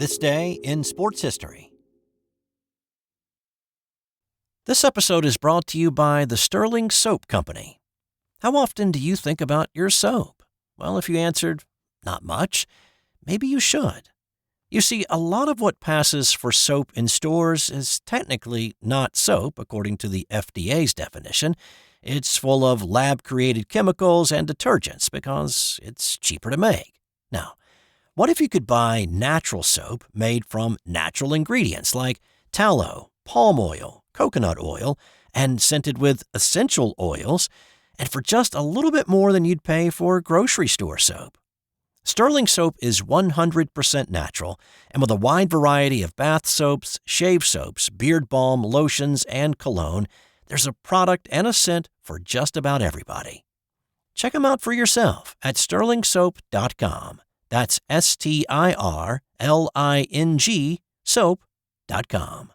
This day in sports history. This episode is brought to you by the Sterling Soap Company. How often do you think about your soap? Well, if you answered, not much, maybe you should. You see, a lot of what passes for soap in stores is technically not soap, according to the FDA's definition. It's full of lab-created chemicals and detergents because it's cheaper to make. Now, what if you could buy natural soap made from natural ingredients like tallow, palm oil, coconut oil, and scented with essential oils, and for just a little bit more than you'd pay for grocery store soap? Sterling Soap is 100% natural, and with a wide variety of bath soaps, shave soaps, beard balm, lotions, and cologne, there's a product and a scent for just about everybody. Check them out for yourself at sterlingsoap.com. That's STIRLING soap.com.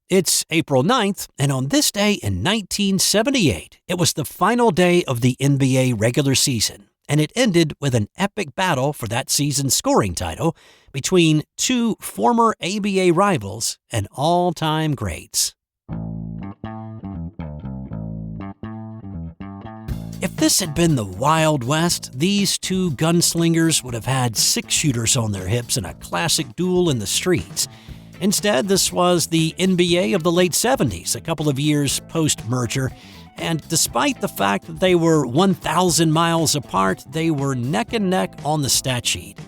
It's April 9th, and on this day in 1978, it was the final day of the NBA regular season, and it ended with an epic battle for that season's scoring title between two former ABA rivals and all-time greats. If this had been the Wild West, these two gunslingers would have had six-shooters on their hips in a classic duel in the streets. Instead, this was the NBA of the late 70s, a couple of years post-merger, and despite the fact that they were 1,000 miles apart, they were neck and neck on the stat sheet.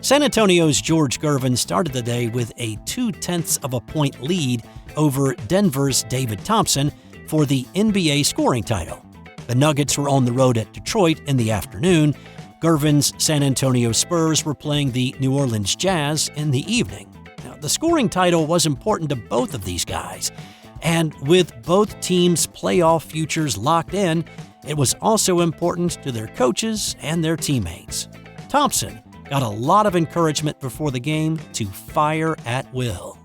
San Antonio's George Gervin started the day with a 0.2 of a point lead over Denver's David Thompson for the NBA scoring title. The Nuggets were on the road at Detroit in the afternoon. Gervin's San Antonio Spurs were playing the New Orleans Jazz in the evening. Now, the scoring title was important to both of these guys, and with both teams' playoff futures locked in, it was also important to their coaches and their teammates. Thompson got a lot of encouragement before the game to fire at will.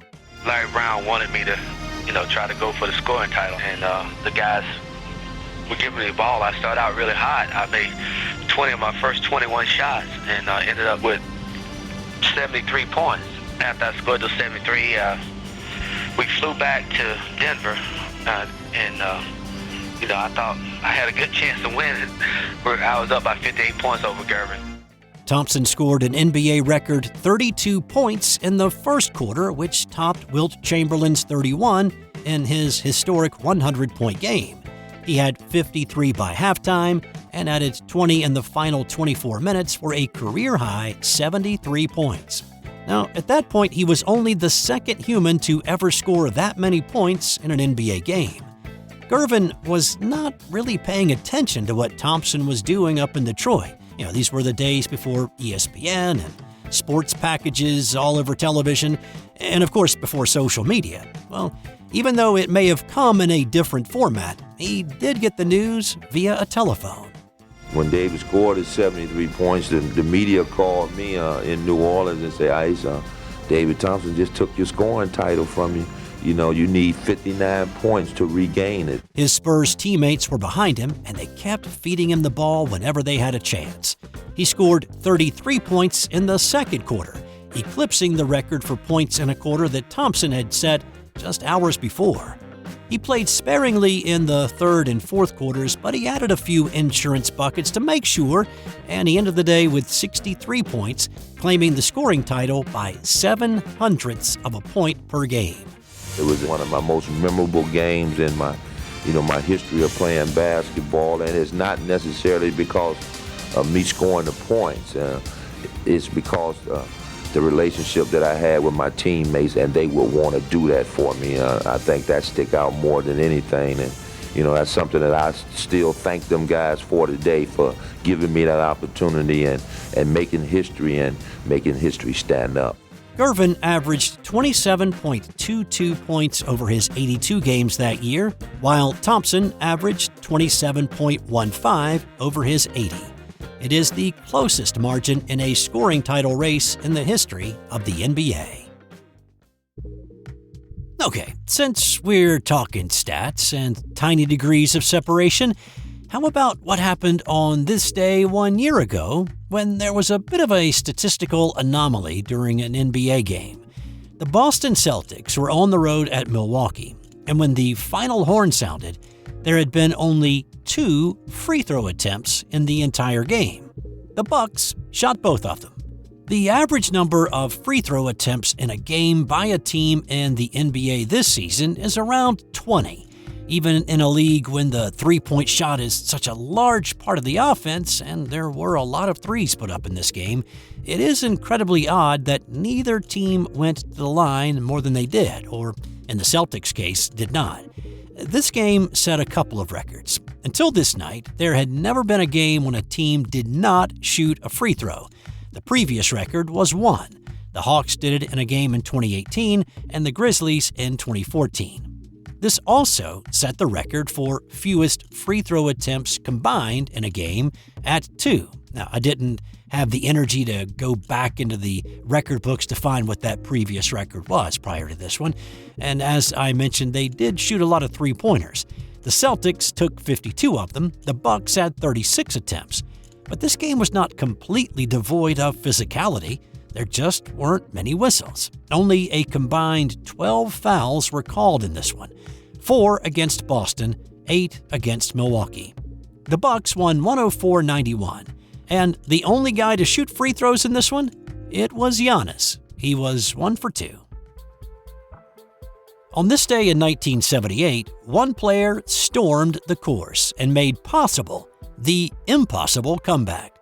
Larry Brown wanted me to, try to go for the scoring title, and the guys were giving me the ball. I started out really hot. I made 20 of my first 21 shots and ended up with 73 points. After I scored those 73, we flew back to Denver, and I thought I had a good chance to win. I was up by 58 points over Gervin. Thompson scored an NBA record 32 points in the first quarter, which topped Wilt Chamberlain's 31 in his historic 100-point game. He had 53 by halftime and added 20 in the final 24 minutes for a career-high 73 points. Now, at that point, he was only the second human to ever score that many points in an NBA game. Gervin was not really paying attention to what Thompson was doing up in Detroit. These were the days before ESPN and sports packages all over television, and of course before social media. Well, even though it may have come in a different format, he did get the news via a telephone. When David scored his 73 points, the media called me in New Orleans and said, Ice, David Thompson just took your scoring title from you. You need 59 points to regain it. His Spurs teammates were behind him, and they kept feeding him the ball whenever they had a chance. He scored 33 points in the second quarter, eclipsing the record for points in a quarter that Thompson had set just hours before. He played sparingly in the third and fourth quarters, but he added a few insurance buckets to make sure, and he ended the day with 63 points, claiming the scoring title by 0.07 of a point per game. It was one of my most memorable games in my history of playing basketball, and it's not necessarily because of me scoring the points. It's because the relationship that I had with my teammates, and they would want to do that for me. I think that stick out more than anything, and that's something that I still thank them guys for today, for giving me that opportunity and making history and making history stand up. Gervin averaged 27.22 points over his 82 games that year, while Thompson averaged 27.15 over his 80. It is the closest margin in a scoring title race in the history of the NBA. Okay, since we're talking stats and tiny degrees of separation, How about what happened on this day 1 year ago when there was a bit of a statistical anomaly during an NBA game? The Boston Celtics were on the road at Milwaukee, and when the final horn sounded, there had been only 2 free throw attempts in the entire game. The Bucks shot both of them. The average number of free throw attempts in a game by a team in the NBA this season is around 20. Even in a league when the three-point shot is such a large part of the offense, and there were a lot of threes put up in this game, it is incredibly odd that neither team went to the line more than they did, or in the Celtics' case, did not. This game set a couple of records. Until this night, there had never been a game when a team did not shoot a free throw. The previous record was 1. The Hawks did it in a game in 2018 and the Grizzlies in 2014. This also set the record for fewest free throw attempts combined in a game at 2. Now, I didn't have the energy to go back into the record books to find what that previous record was prior to this one. And as I mentioned, they did shoot a lot of three-pointers. The Celtics took 52 of them. The Bucks had 36 attempts. But this game was not completely devoid of physicality. There just weren't many whistles. Only a combined 12 fouls were called in this one. 4 against Boston, 8 against Milwaukee. The Bucks won 104-91. And the only guy to shoot free throws in this one? It was Giannis. He was 1 for 2. On this day in 1978, one player stormed the course and made possible the impossible comeback.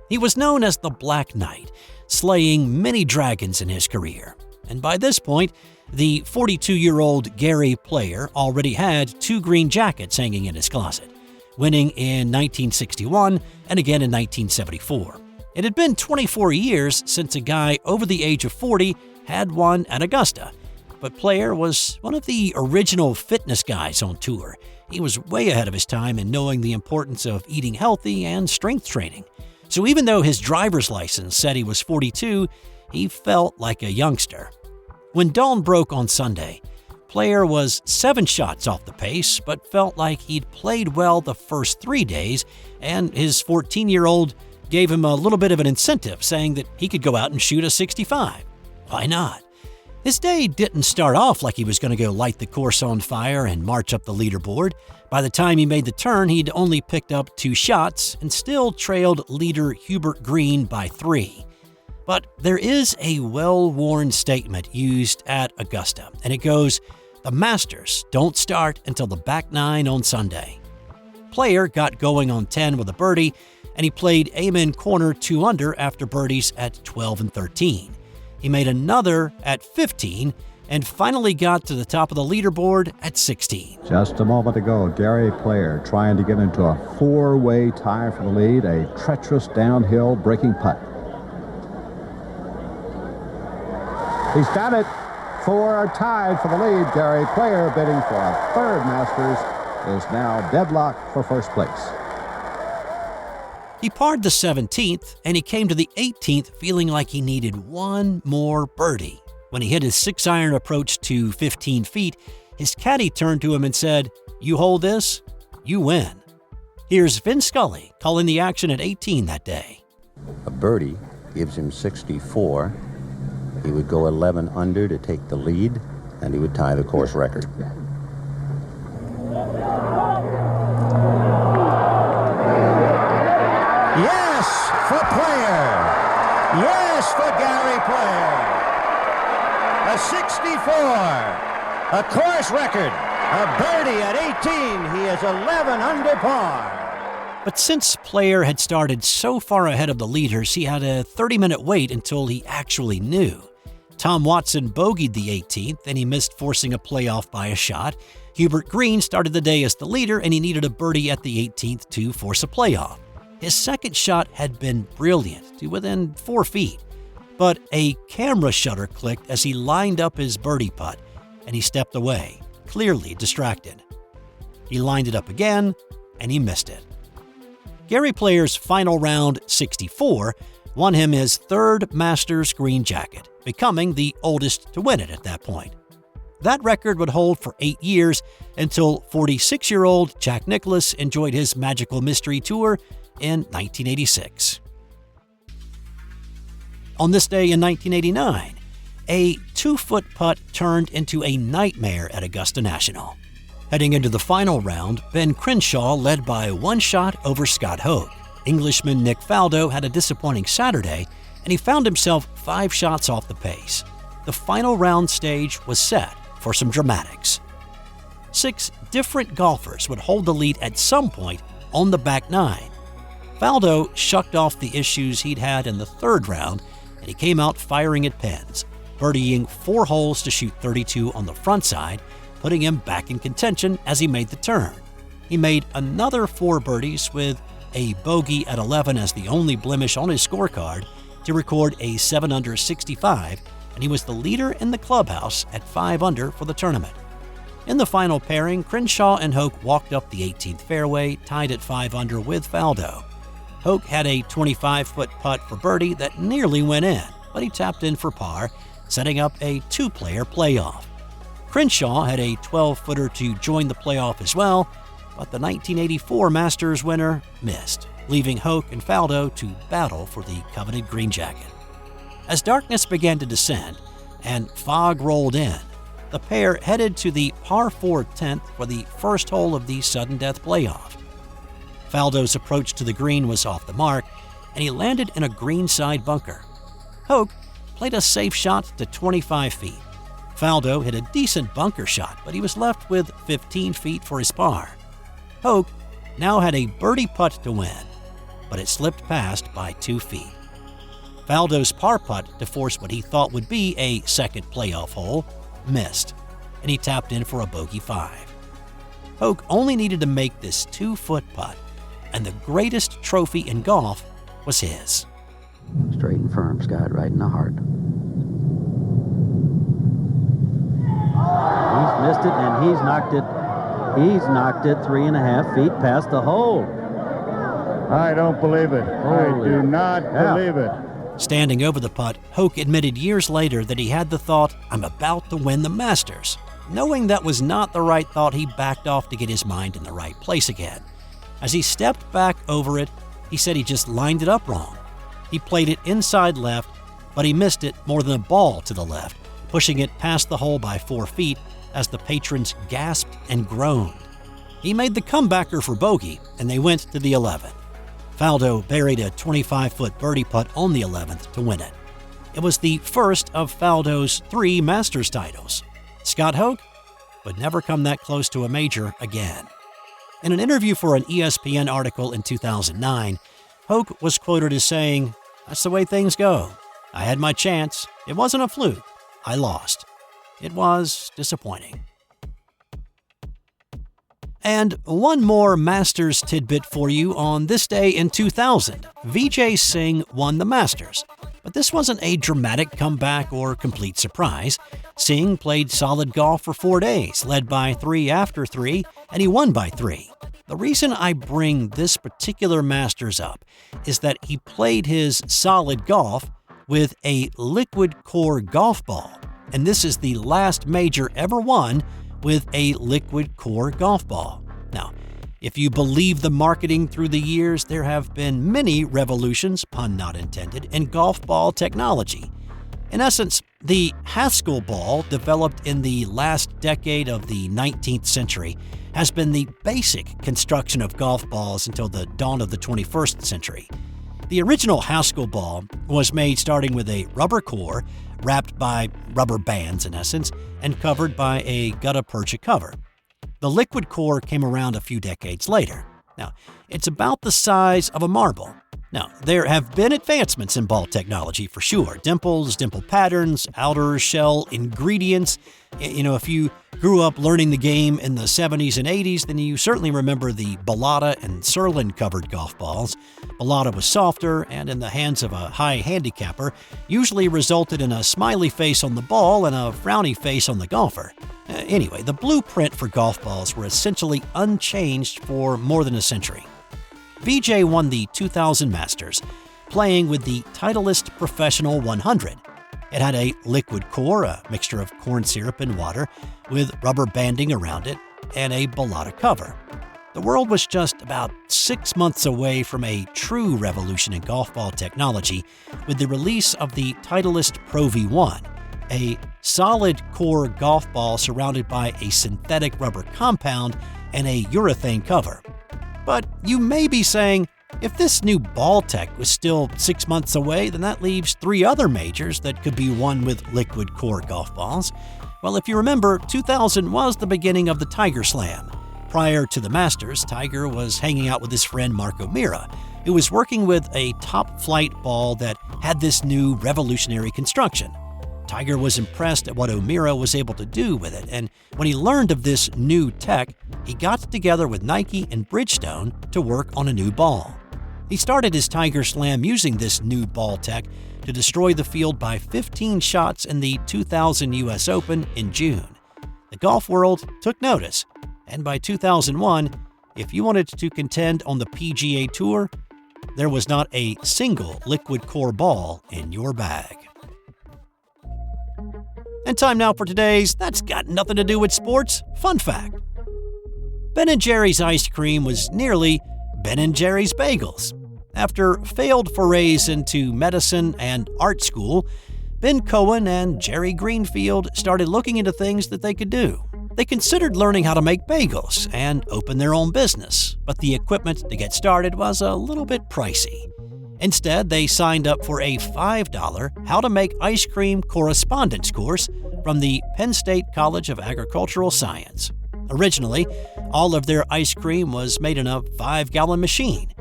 He was known as the Black Knight, slaying many dragons in his career. And by this point, the 42-year-old Gary Player already had 2 green jackets hanging in his closet, winning in 1961 and again in 1974. It had been 24 years since a guy over the age of 40 had won at Augusta, but Player was one of the original fitness guys on tour. He was way ahead of his time in knowing the importance of eating healthy and strength training. So even though his driver's license said he was 42, he felt like a youngster. When dawn broke on Sunday, Player was 7 shots off the pace, but felt like he'd played well the first 3 days, and his 14-year-old gave him a little bit of an incentive, saying that he could go out and shoot a 65. Why not? His day didn't start off like he was going to go light the course on fire and march up the leaderboard. By the time he made the turn, he'd only picked up 2 shots and still trailed leader Hubert Green by 3. But there is a well-worn statement used at Augusta, and it goes, "The Masters don't start until the back 9 on Sunday." Player got going on 10 with a birdie, and he played amen corner 2 under after birdies at 12 and 13. He made another at 15 and finally got to the top of the leaderboard at 16. Just a moment ago, Gary Player trying to get into a 4-way tie for the lead, a treacherous downhill breaking putt. He's got it for a tie for the lead. Gary Player, bidding for a 3rd Masters, is now deadlocked for first place. He parred the 17th, and he came to the 18th feeling like he needed one more birdie. When he hit his 6-iron approach to 15 feet, his caddy turned to him and said, "You hold this, you win." Here's Vin Scully calling the action at 18 that day. A birdie gives him 64. He would go 11 under to take the lead, and he would tie the course record. Yes, for Player. Yes, for Gary Player. A 64. A course record. A birdie at 18. He is 11 under par. But since Player had started so far ahead of the leaders, he had a 30-minute wait until he actually knew. Tom Watson bogeyed the 18th, and he missed forcing a playoff by a shot. Hubert Green started the day as the leader, and he needed a birdie at the 18th to force a playoff. His second shot had been brilliant, to within 4 feet. But a camera shutter clicked as he lined up his birdie putt, and he stepped away, clearly distracted. He lined it up again, and he missed it. Gary Player's final round 64 won him his 3rd Masters green jacket, becoming the oldest to win it at that point. That record would hold for 8 years until 46-year-old Jack Nicklaus enjoyed his Magical Mystery Tour in 1986. On this day in 1989, a 2-foot putt turned into a nightmare at Augusta National. Heading into the final round, Ben Crenshaw led by 1 shot over Scott Hoch. Englishman Nick Faldo had a disappointing Saturday, and he found himself 5 shots off the pace. The final round stage was set for some dramatics. 6 different golfers would hold the lead at some point on the back 9. Faldo shucked off the issues he'd had in the 3rd round, and he came out firing at pins, birdieing 4 holes to shoot 32 on the front side, putting him back in contention as he made the turn. He made another 4 birdies with a bogey at 11 as the only blemish on his scorecard to record a 7-under 65, and he was the leader in the clubhouse at 5 under for the tournament. In the final pairing, Crenshaw and Hoch walked up the 18th fairway, tied at 5 under with Faldo. Hoch had a 25-foot putt for birdie that nearly went in, but he tapped in for par, setting up a 2-player playoff. Crenshaw had a 12-footer to join the playoff as well, but the 1984 Masters winner missed, leaving Hoch and Faldo to battle for the coveted green jacket. As darkness began to descend and fog rolled in, the pair headed to the par 4 10th for the first hole of the sudden death playoff. Faldo's approach to the green was off the mark, and he landed in a greenside bunker. Hoch played a safe shot to 25 feet. Faldo hit a decent bunker shot, but he was left with 15 feet for his par. Hoch now had a birdie putt to win, but it slipped past by 2 feet. Faldo's par putt to force what he thought would be a second playoff hole missed, and he tapped in for a bogey 5. Hoch only needed to make this 2-foot putt, and the greatest trophy in golf was his. Straight and firm, Scott, right in the heart. He's missed it, and he's knocked it 3.5 feet past the hole. I don't believe it. I do not believe it. Standing over the putt, Hoch admitted years later that he had the thought, "I'm about to win the Masters." Knowing that was not the right thought, he backed off to get his mind in the right place again. As he stepped back over it, he said he just lined it up wrong. He played it inside left, but he missed it more than a ball to the left, pushing it past the hole by 4 feet as the patrons gasped and groaned. He made the comebacker for bogey, and they went to the 11th. Faldo buried a 25-foot birdie putt on the 11th to win it. It was the first of Faldo's 3 Masters titles. Scott Hoch would never come that close to a major again. In an interview for an ESPN article in 2009, Hoch was quoted as saying, "That's the way things go. I had my chance. It wasn't a fluke. I lost. It was disappointing." And one more Masters tidbit for you on this day in 2000. Vijay Singh won the Masters. But this wasn't a dramatic comeback or complete surprise. Singh played solid golf for 4 days, led by 3 after 3, and he won by 3. The reason I bring this particular Masters up is that he played his solid golf with a liquid core golf ball, and this is the last major ever won with a liquid core golf ball. Now, if you believe the marketing through the years, there have been many revolutions, pun not intended, in golf ball technology. In essence, the Haskell ball, developed in the last decade of the 19th century, has been the basic construction of golf balls until the dawn of the 21st century. The original Haskell ball was made starting with a rubber core, wrapped by rubber bands in essence, and covered by a gutta percha cover. The liquid core came around a few decades later. Now, it's about the size of a marble. Now, there have been advancements in ball technology for sure. Dimples, dimple patterns, outer shell ingredients. If you grew up learning the game in the 70s and 80s, then you certainly remember the Balata and Serlin-covered golf balls. Balata was softer and, in the hands of a high handicapper, usually resulted in a smiley face on the ball and a frowny face on the golfer. Anyway, the blueprint for golf balls were essentially unchanged for more than a century. Vijay won the 2000 Masters, playing with the Titleist Professional 100. It had a liquid core, a mixture of corn syrup and water, with rubber banding around it, and a balata cover. The world was just about 6 months away from a true revolution in golf ball technology with the release of the Titleist Pro V1, a solid core golf ball surrounded by a synthetic rubber compound and a urethane cover. But you may be saying, if this new ball tech was still 6 months away, then that leaves 3 other majors that could be won with liquid core golf balls. Well, if you remember, 2000 was the beginning of the Tiger Slam. Prior to the Masters, Tiger was hanging out with his friend Mark O'Meara, who was working with a top-flight ball that had this new revolutionary construction. Tiger was impressed at what O'Meara was able to do with it, and when he learned of this new tech, he got together with Nike and Bridgestone to work on a new ball. He started his Tiger Slam using this new ball tech to destroy the field by 15 shots in the 2000 US Open in June. The golf world took notice, and by 2001, if you wanted to contend on the PGA Tour, there was not a single liquid core ball in your bag. And time now for today's That's Got Nothing to Do with Sports fun fact. Ben & Jerry's ice cream was nearly Ben & Jerry's bagels. After failed forays into medicine and art school, Ben Cohen and Jerry Greenfield started looking into things that they could do. They considered learning how to make bagels and open their own business, but the equipment to get started was a little bit pricey. Instead, they signed up for a $5 How to Make Ice Cream Correspondence course from the Penn State College of Agricultural Science. Originally, all of their ice cream was made in a 5-gallon machine.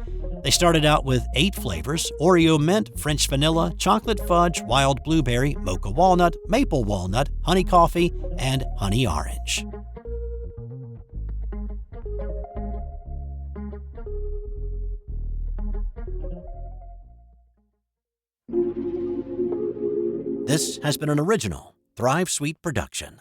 They started out with 8 flavors: Oreo mint, French vanilla, chocolate fudge, wild blueberry, mocha walnut, maple walnut, honey coffee, and honey orange. This has been an original Thrive Suite production.